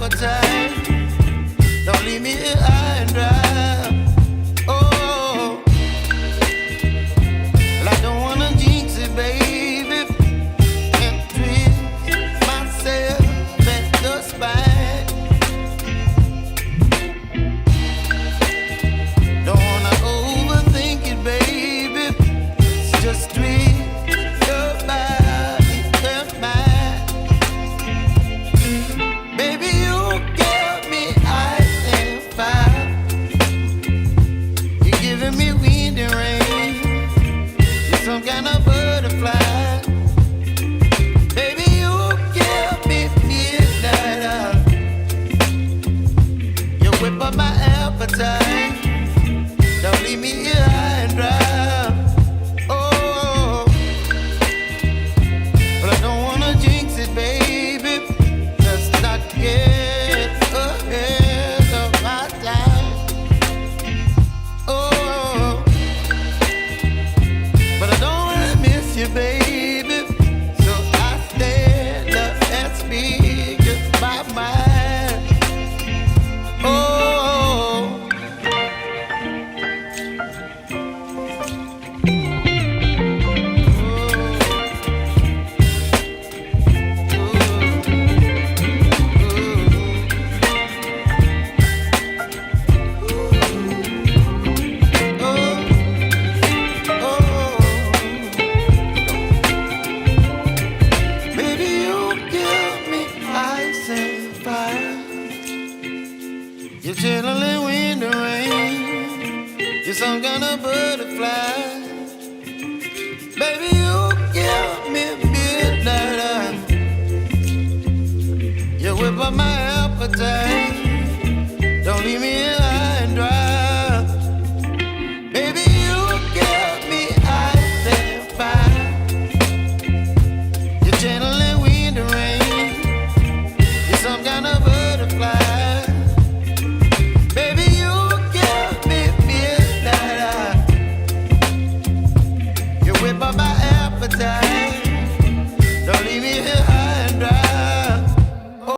appetite. Don't leave me here high and dry. Oh, well, I don't wanna jinx it, baby, and twist myself at the spine. Don't wanna overthink it, baby. It's just twist your body and mine. Baby, you give me ice and fire. You're giving me wind and rain. You're some kind of butterfly. Baby, you give me midnight. You whip up my appetite. Don't leave me here high and dry. Oh, but I don't wanna jinx it, baby. Let's not get ahead of my time. Oh, but I don't wanna miss you, baby. So I stand up and speak just my mind. Oh. Baby, you give me ice and fire. You're chilling wind and rain. You're some kind of butterfly. Baby, you give me midnight. You whip up my appetite. Don't leave me here high and dry. Baby, you give me ice and fire. You're channeling wind and rain. You're some kind of butterfly. Baby, you give me midnight. You whip up my appetite. Don't leave me here